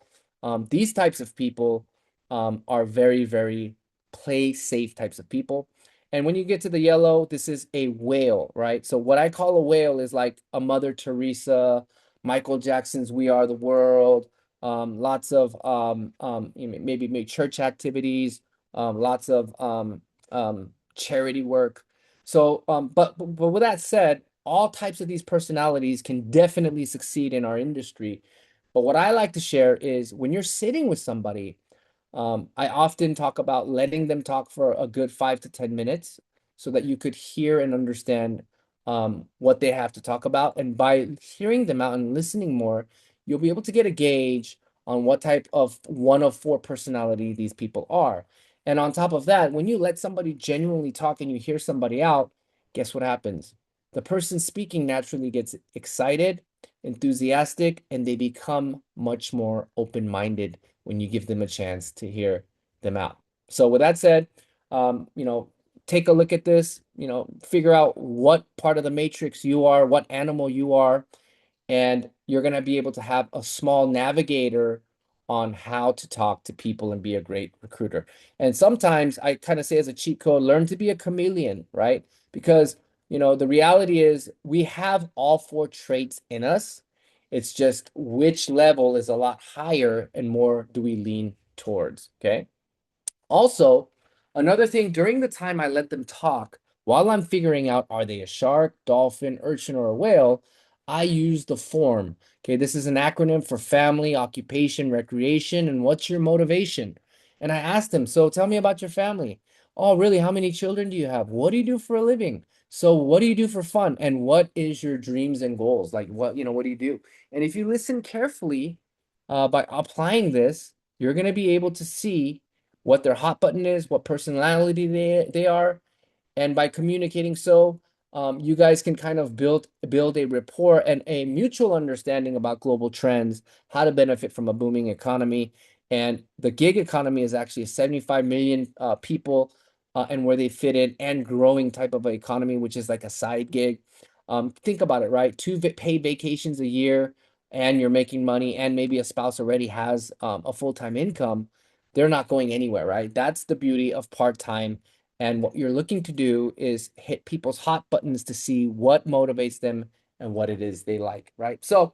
These types of people are very, very play safe types of people. And when you get to the yellow, this is a whale, right? So what I call a whale is like a Mother Teresa, Michael Jackson's We Are the World, lots of maybe make church activities, lots of charity work. So, but with that said, all types of these personalities can definitely succeed in our industry. But what I like to share is when you're sitting with somebody, I often talk about letting them talk for a good 5 to 10 minutes so that you could hear and understand what they have to talk about. And by hearing them out and listening more, you'll be able to get a gauge on what type of one of four personality these people are. And on top of that, when you let somebody genuinely talk and you hear somebody out, guess what happens? The person speaking naturally gets excited, enthusiastic, and they become much more open-minded when you give them a chance to hear them out. So with that said, take a look at this, figure out what part of the matrix you are, what animal you are, and you're going to be able to have a small navigator on how to talk to people and be a great recruiter. And sometimes I kind of say as a cheat code, learn to be a chameleon, right? Because, the reality is we have all four traits in us. It's just which level is a lot higher and more do we lean towards, okay? Also, another thing, during the time I let them talk, while I'm figuring out are they a shark, dolphin, urchin, or a whale, I use the form. Okay, this is an acronym for family, occupation, recreation, and what's your motivation? And I asked them, so tell me about your family. Oh, really? How many children do you have? What do you do for a living? So what do you do for fun? And what is your dreams and goals? Like what do you do? And if you listen carefully, by applying this, you're going to be able to see what their hot button is, what personality they are, and by communicating so, you guys can kind of build a rapport and a mutual understanding about global trends, how to benefit from a booming economy. And the gig economy is actually a 75 million people and where they fit in and growing type of economy, which is like a side gig. Think about it, right? Two paid vacations a year, and you're making money, and maybe a spouse already has a full-time income. They're not going anywhere, right? That's the beauty of part-time. And what you're looking to do is hit people's hot buttons to see what motivates them and what it is they like, right? So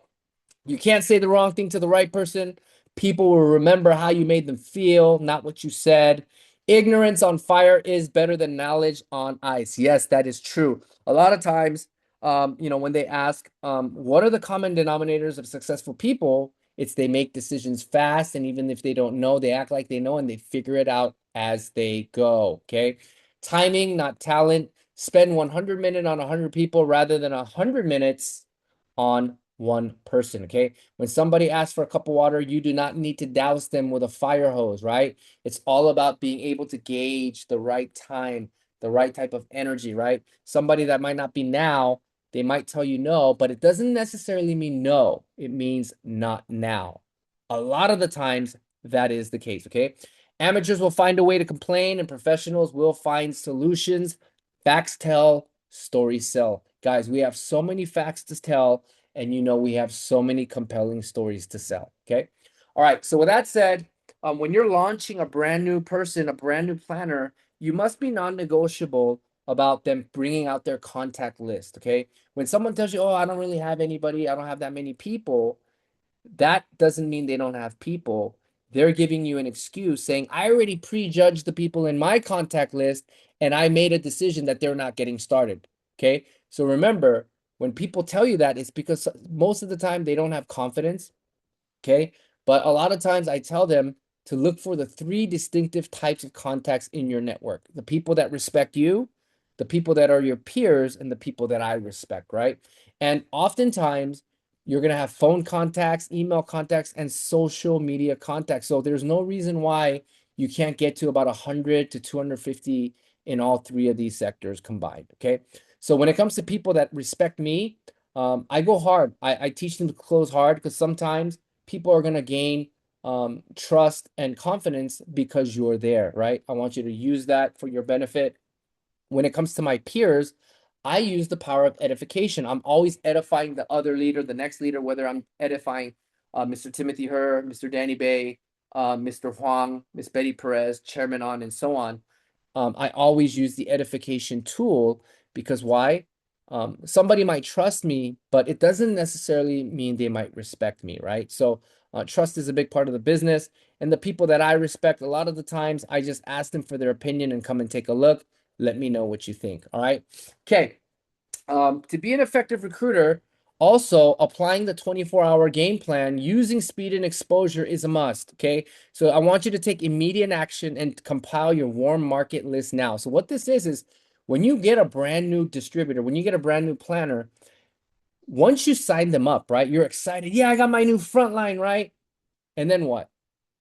you can't say the wrong thing to the right person. People will remember how you made them feel, not what you said. Ignorance on fire is better than knowledge on ice. Yes, that is true. A lot of times, when they ask, what are the common denominators of successful people? It's they make decisions fast, and even if they don't know, they act like they know and they figure it out as they go. Okay. Timing, not talent. Spend 100 minutes on 100 people rather than 100 minutes on one person, okay? When somebody asks for a cup of water, you do not need to douse them with a fire hose, right? It's all about being able to gauge the right time, the right type of energy, right? Somebody that might not be now, they might tell you no, but it doesn't necessarily mean no. It means not now. A lot of the times, that is the case, okay? Amateurs will find a way to complain, and professionals will find solutions. Facts tell, stories sell. Guys, we have so many facts to tell, and we have so many compelling stories to sell. Okay. All right. So with that said, when you're launching a brand new person, a brand new planner, you must be non-negotiable about them bringing out their contact list. Okay. When someone tells you, oh, I don't really have anybody, I don't have that many people, that doesn't mean they don't have people. They're giving you an excuse saying, I already prejudged the people in my contact list and I made a decision that they're not getting started. Okay. So remember, when people tell you that, it's because most of the time they don't have confidence. Okay. But a lot of times I tell them to look for the three distinctive types of contacts in your network: the people that respect you, the people that are your peers, and the people that I respect, right? And oftentimes you're going to have phone contacts, email contacts, and social media contacts. So there's no reason why you can't get to about 100 to 250 in all three of these sectors combined. Okay. So when it comes to people that respect me, I go hard. I teach them to close hard because sometimes people are going to gain trust and confidence because you're there, right? I want you to use that for your benefit. When it comes to my peers, I use the power of edification. I'm always edifying the other leader, the next leader, whether I'm edifying Mr. Timothy Herr, Mr. Danny Bay, Mr. Huang, Miss Betty Perez, Chairman On, and so on. I always use the edification tool because why? Somebody might trust me, but it doesn't necessarily mean they might respect me, right? So trust is a big part of the business. And the people that I respect, a lot of the times I just ask them for their opinion and come and take a look. Let me know what you think. All right. Okay. To be an effective recruiter, also applying the 24-hour game plan using speed and exposure is a must. Okay. So I want you to take immediate action and compile your warm market list now. So what this is when you get a brand new distributor, when you get a brand new planner, once you sign them up, right? You're excited. Yeah, I got my new front line, right? And then what?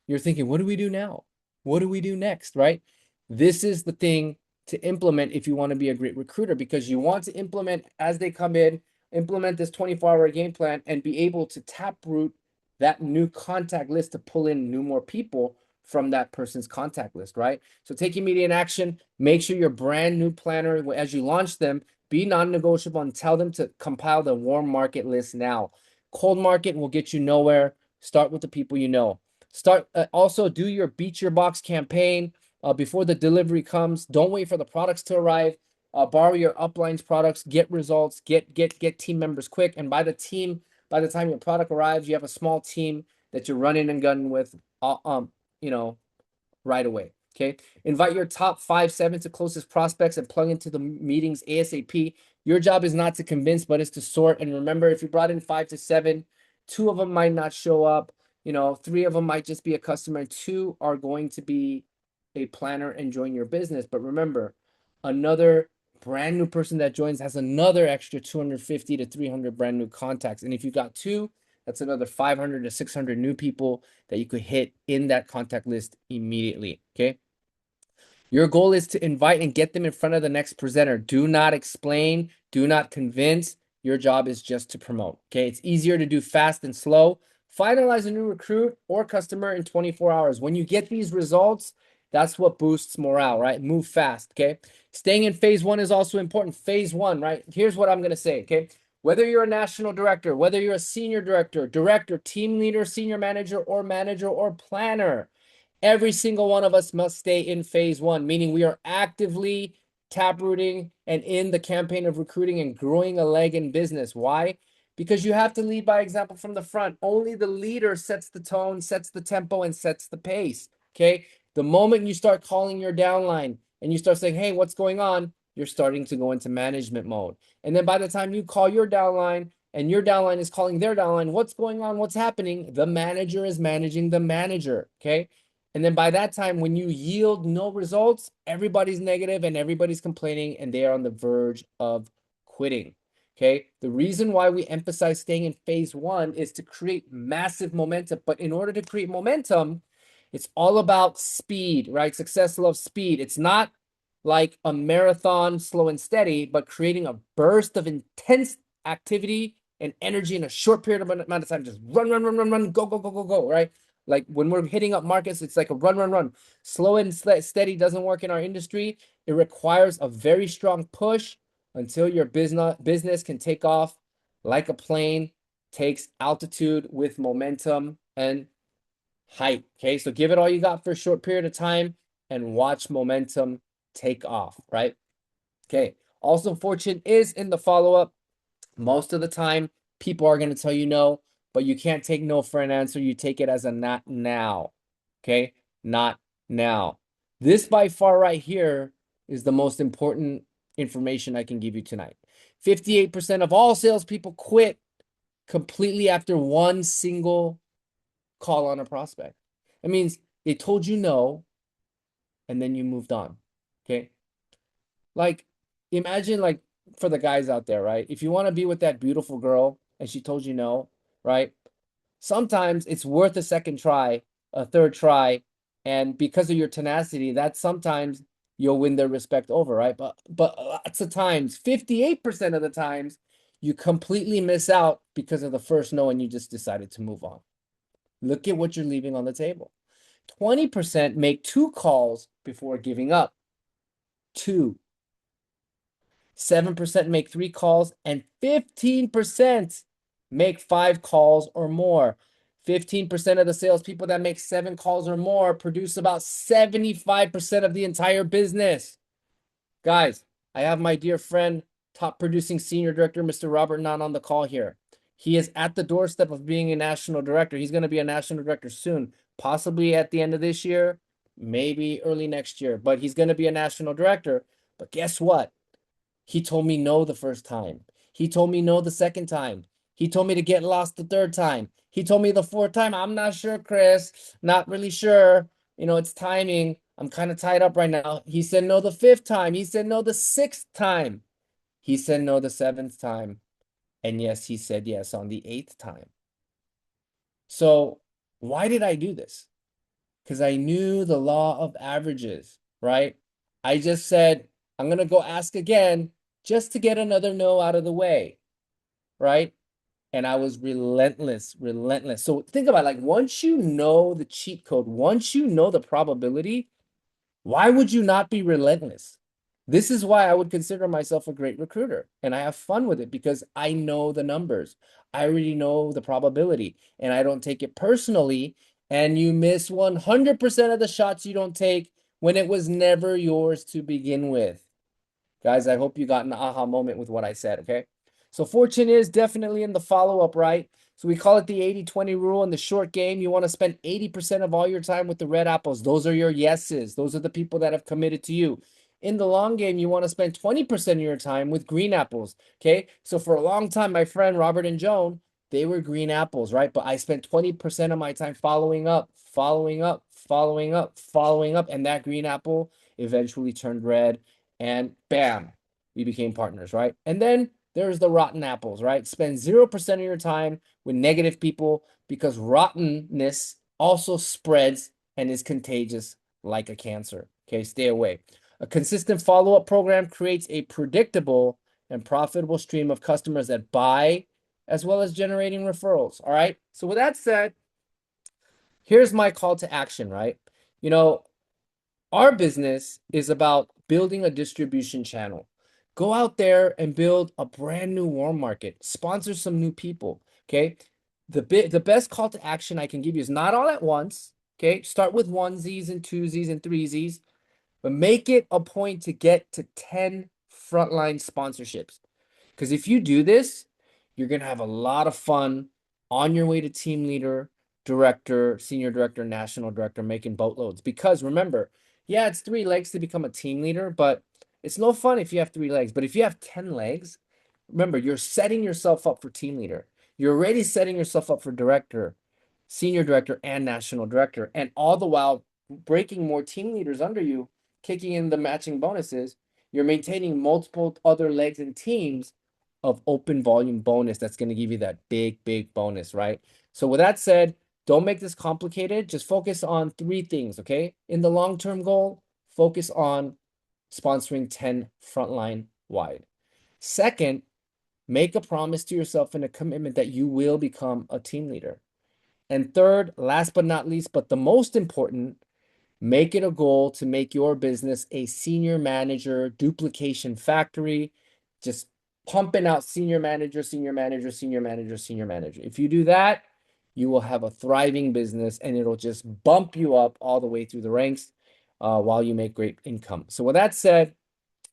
You're thinking, what do we do now? What do we do next, right? This is the thing to implement if you want to be a great recruiter, because you want to implement as they come in, implement this 24-hour game plan and be able to taproot that new contact list to pull in more people from that person's contact list, right? So take immediate action. Make sure your brand new planner, as you launch them, be non-negotiable and tell them to compile the warm market list now. Cold market will get you nowhere. Start with the people you know. Start also do your beat your box campaign before the delivery comes. Don't wait for the products to arrive. Borrow your upline's products, get results, get team members quick. And by the time your product arrives, you have a small team that you're running and gunning with, you know, right away. Okay. Invite your top 5, 7 to closest prospects and plug into the meetings ASAP. Your job is not to convince, but it's to sort. And remember, if you brought in 5 to 7, 2 of them might not show up. 3 of them might just be a customer, and 2 are going to be a planner and join your business. But remember, another brand new person that joins has another extra 250 to 300 brand new contacts. And if you got 2, that's another 500 to 600 new people that you could hit in that contact list immediately. Okay. Your goal is to invite and get them in front of the next presenter. Do not explain, do not convince. Your job is just to promote. Okay. It's easier to do fast than slow. Finalize a new recruit or customer in 24 hours. When you get these results, that's what boosts morale, right? Move fast. Okay. Staying in phase 1 is also important. Phase 1, right? Here's what I'm going to say. Okay. Whether you're a national director, whether you're a senior director, team leader, senior manager, or planner, every single one of us must stay in phase 1, meaning we are actively taprooting and in the campaign of recruiting and growing a leg in business. Why? Because you have to lead by example from the front. Only the leader sets the tone, sets the tempo, and sets the pace. Okay. The moment you start calling your downline and you start saying, hey, what's going on? You're starting to go into management mode. And then by the time you call your downline and your downline is calling their downline, what's going on? What's happening? The manager is managing the manager. Okay. And then by that time, when you yield no results, everybody's negative and everybody's complaining and they are on the verge of quitting. Okay. The reason why we emphasize staying in phase 1 is to create massive momentum. But in order to create momentum, it's all about speed, right? Success loves speed. It's not like a marathon, slow and steady, but creating a burst of intense activity and energy in a short period of amount of time. Just run, run, run, run, run, go, go, go, go, go, right? Like when we're hitting up markets, it's like a run, run, run. Slow and steady doesn't work in our industry. It requires a very strong push until your business can take off like a plane, takes altitude with momentum and height. Okay, so give it all you got for a short period of time and watch momentum take off, right? Okay, also fortune is in the follow-up. Most of the time, people are going to tell you no, but you can't take no for an answer. You take it as a not now. Okay, not now. This by far right here is the most important information I can give you tonight. 58% of all salespeople quit completely after one single call on a prospect. It means they told you no, and then you moved on. Okay. Like, imagine, like, for the guys out there, right? If you want to be with that beautiful girl and she told you no, right? Sometimes it's worth a second try, a third try, and because of your tenacity, that sometimes you'll win their respect over, right? But lots of times, 58% of the times, you completely miss out because of the first no and you just decided to move on. Look at what you're leaving on the table. 20% make two calls before giving up. Two. 7% make three calls, and 15% make five calls or more. 15% of the salespeople that make seven calls or more produce about 75% of the entire business. Guys, I have my dear friend, top producing senior director, Mr. Robert Nunn, on the call here. He is at the doorstep of being a national director. He's going to be a national director soon, possibly at the end of this year, maybe early next year, but he's going to be a national director. But guess what? He told me no the first time. He told me no the second time. He told me to get lost the third time. He told me the fourth time, I'm not sure, Chris. Not really sure. It's timing. I'm kind of tied up right now. He said no the fifth time. He said no the sixth time. He said no the seventh time. And yes, he said yes on the eighth time. So why did I do this? Because I knew the law of averages, right? I just said, I'm going to go ask again just to get another no out of the way, right? And I was relentless, relentless. So think about it, like once you know the cheat code, once you know the probability, why would you not be relentless? This is why I would consider myself a great recruiter. And I have fun with it because I know the numbers. I already know the probability and I don't take it personally. And you miss 100% of the shots you don't take when it was never yours to begin with. Guys, I hope you got an aha moment with what I said, okay? So fortune is definitely in the follow-up, right? So we call it the 80-20 rule. In the short game, you want to spend 80% of all your time with the red apples. Those are your yeses. Those are the people that have committed to you. In the long game, you want to spend 20% of your time with green apples, okay? So for a long time, my friend Robert and Joan, they were green apples, right? But I spent 20% of my time following up, following up, following up, following up, and that green apple eventually turned red, and bam, we became partners, right? And then there's the rotten apples, right? Spend 0% of your time with negative people because rottenness also spreads and is contagious like a cancer. Okay, stay away. A consistent follow-up program creates a predictable and profitable stream of customers that buy, as well as generating referrals. All right. So with that said, here's my call to action, right? You know, our business is about building a distribution channel. Go out there and build a brand new warm market. Sponsor some new people. Okay. The best call to action I can give you is not all at once. Okay. Start with onesies and twosies and threesies, but make it a point to get to 10 frontline sponsorships. Because if you do this, you're going to have a lot of fun on your way to team leader, director, senior director, national director, making boatloads. Because remember, yeah, it's 3 legs to become a team leader, but it's no fun if you have 3 legs. But if you have 10 legs, remember, you're setting yourself up for team leader. You're already setting yourself up for director, senior director, and national director. And all the while breaking more team leaders under you, kicking in the matching bonuses, you're maintaining multiple other legs and teams of open volume bonus that's going to give you that big, big bonus, right? So with that said, don't make this complicated. Just focus on 3 things, okay? In the long-term goal, focus on sponsoring 10 frontline wide. Second, make a promise to yourself and a commitment that you will become a team leader. And third, last but not least, but the most important, make it a goal to make your business a senior manager duplication factory, just pumping out senior manager, senior manager, senior manager, senior manager. If you do that, you will have a thriving business and it'll just bump you up all the way through the ranks while you make great income. So with that said,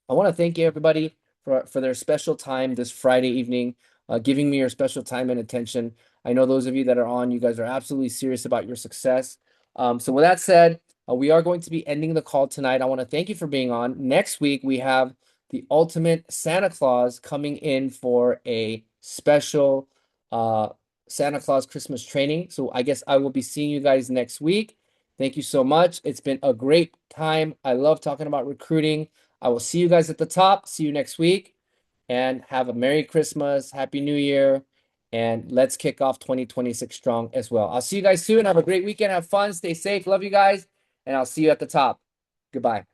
I want to thank you everybody for their special time this Friday evening, giving me your special time and attention. I know those of you that are on, you guys are absolutely serious about your success. So with that said, we are going to be ending the call tonight. I want to thank you for being on. Next week, we have the ultimate Santa Claus coming in for a special Santa Claus Christmas training. So I guess I will be seeing you guys next week. Thank you so much. It's been a great time. I love talking about recruiting. I will see you guys at the top. See you next week. And have a Merry Christmas, Happy New Year, and let's kick off 2026 strong as well. I'll see you guys soon. Have a great weekend. Have fun. Stay safe. Love you guys. And I'll see you at the top. Goodbye.